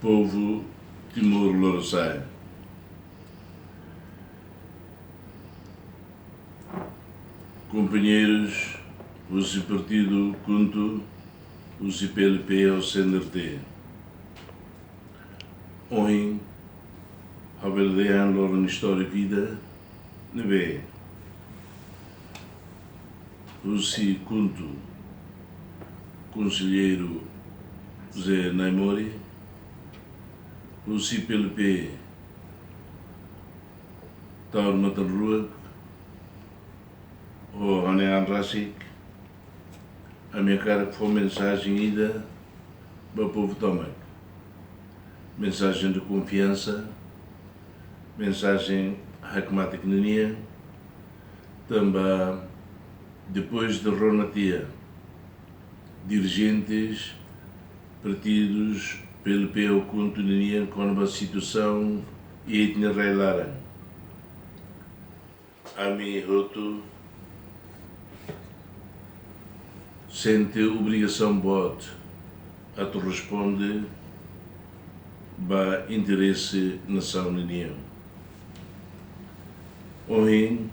povo Timor-Leste, companheiros, o partido Kuntu, o PLP ao CNRT. Hoje, a verdadeira na história da vida, nebe. O Kuntu, conselheiro Zé Naimori, o PLP, Taur Matanrua, o Hanean Rasik, a minha cara que foi mensagem ida para o povo Tomac. Mensagem de confiança, mensagem hakmatik nenia, também depois de Ronatia, dirigentes, partidos, PLP ou Kuntu nenia com uma situação e etnia reilara. Ami Roto sente obrigação bot a te responde ba interesse nação nenia. Hoje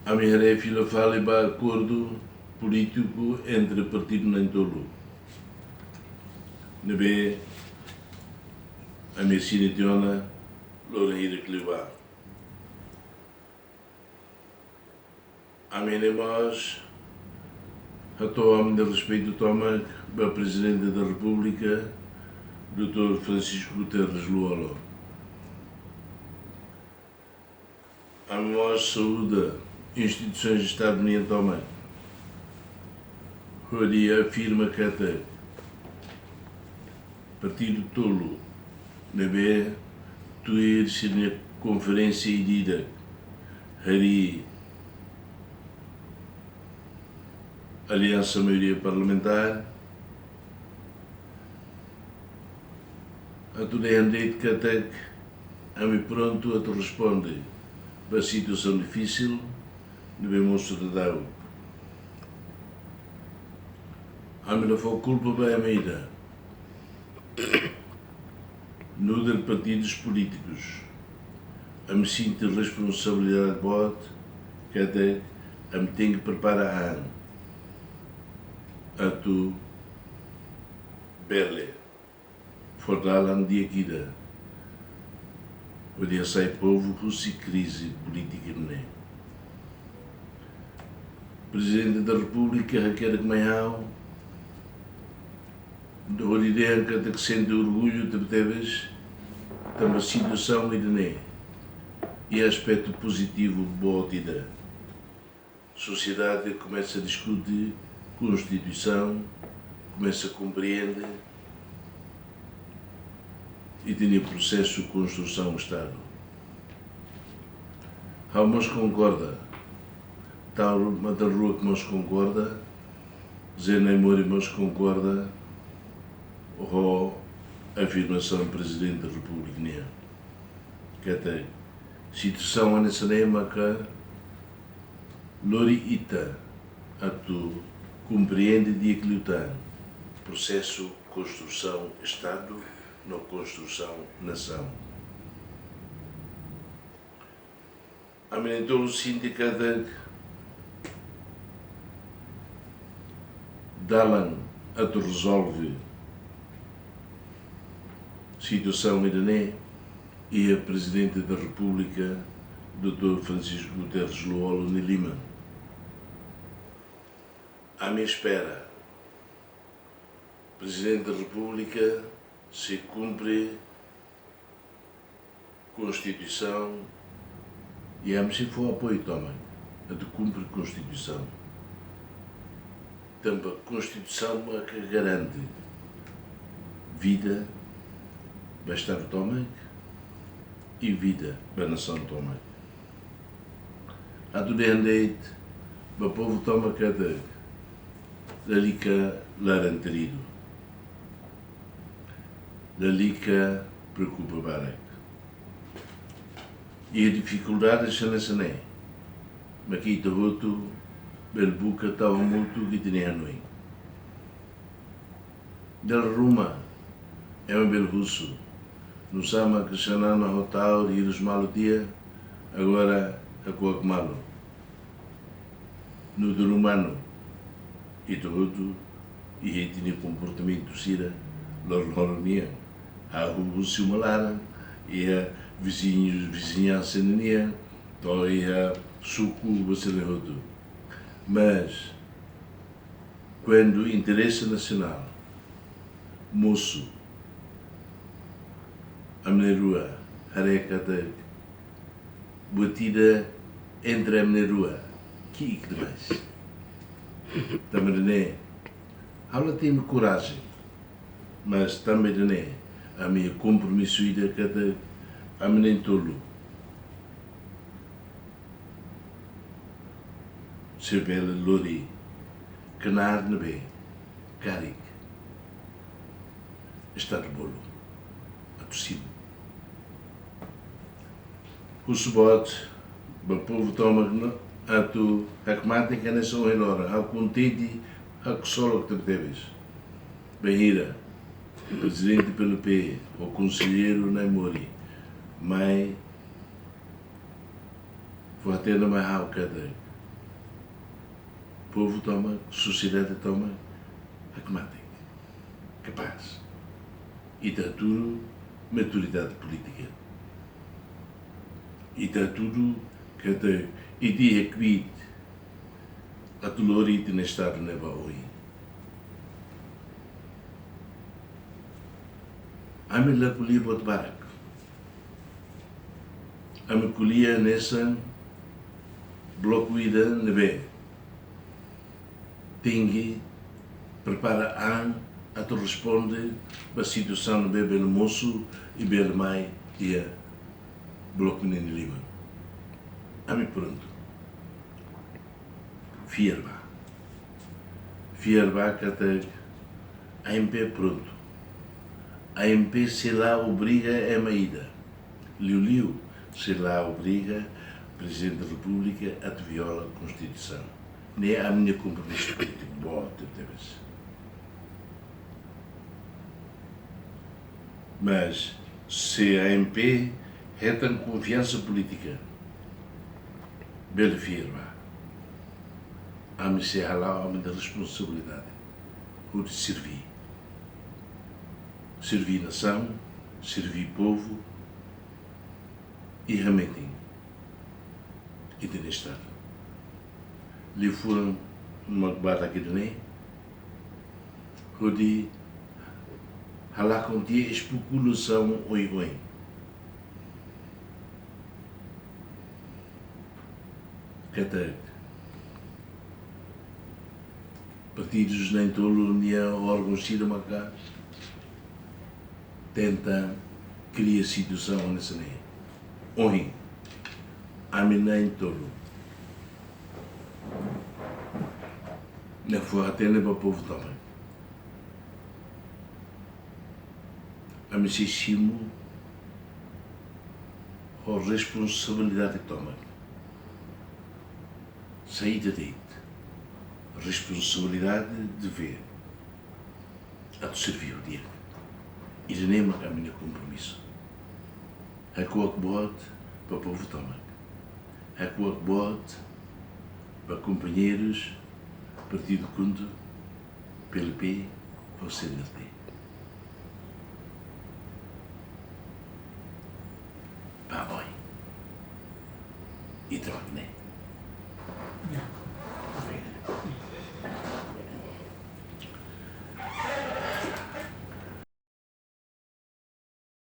a minha filha fala ba acordo político entre partido Nantolo. Nebe a minha sinetiona Loreira Cliva. A minha nós a de respeito toma o Presidente da República, Dr. Francisco Guterres Luolo. A nós saúde instituições de Estado União toma. Hoje afirma que até Partido Tolo nebe tuir se na conferência edida hari Aliança Maioria Parlamentar a tudo é andei que até a me pronto a te responde para a situação difícil devemos cidadão a me não foi culpa bem a meida no de partidos políticos a me sinto responsabilidade bot que até a me tenho que preparar a tu bele fordalan dia kida o dia sai povo russi crise política né Presidente da República requer que maior do ideia que sente orgulho de teves também situação e né e aspecto positivo boa ideia sociedade começa a discutir Constituição, começa a compreender e tem o processo de construção do Estado. Há umas concorda, tal Matanrua que nós concorda, Zé Naimori nós concorda, ou a afirmação do Presidente da República, que até situação nessa nema que Lori Ita, a tu compreende de equilibrar processo construção Estado na construção nação. A minha então o sindicato dalan a tu resolve situação irane e a Presidente da República Dr. Francisco Guterres Luolo de Lima. À minha espera, Presidente da República se cumpre Constituição e a se for apoio também, a de cumprir Constituição. Também a Constituição é que garante vida para o Estado também e vida para a nação também. A do andeit, para o povo toma cada Lalica laranterido. Lalica preocupa Barak. E a dificuldade é nessa né. Maquita Roto, bel buca estava muito que tinha noite. Del Roma é um bel russo. No sama que xanana hotel e os malos dia, agora a coa malo. No do humano e todo e ele tinha comportamento sira lorlonia a russo malaram e a vizinhança nenia to e a suco você lerodo. Mas quando o interesse nacional moço a minha rua harecata batida entre a minha rua que demais também né ela tem coragem mas também né a minha compromisso ida cada a minha tolo se bela lori canar na bem caric está de bolo a tossir o subote o povo toma a tu hakmate que não são elora ao contente a solo que teves Behira presidente pelo P o conselheiro Naimori mas foi até mais ao cada povo toma sociedade toma hakmate capaz e está tudo maturidade política e está tudo que tem ideia que a dolorite no estado neva hoje. A mim lá colhi bot barak. A mim colhia nessa bloco ida neve. Tengue prepara a tu responde a situação no bebê no moço e belo mai e a bloco nem lima. A mim pronto. Fierba que até a MP pronto. A MP se lá obriga a maída. Liu se lá obriga o Presidente da República a te viola a Constituição. Nem a minha compromisso político. Boa, mas se a MP tem confiança política, bela firma, a me ser lá homem da responsabilidade, o de servir. Servir nação, servir povo e realmente e ter estado. Lhe foram uma barra aqui do Ney, onde lá contia especulação oi. Até partidos nem tolo nem órgãos de cá tenta criar situação nessa lei. Oi, a mim nem tolo. Não foi até para o povo também. A mim se chama a responsabilidade que toma. Saída de responsabilidade de ver a te servir o dia e de nem a minha compromisso. É que o bote para o povo tomar. É que o bote para companheiros Partido Conto, PLP ou CNLT. Pá, oi. E troca, né?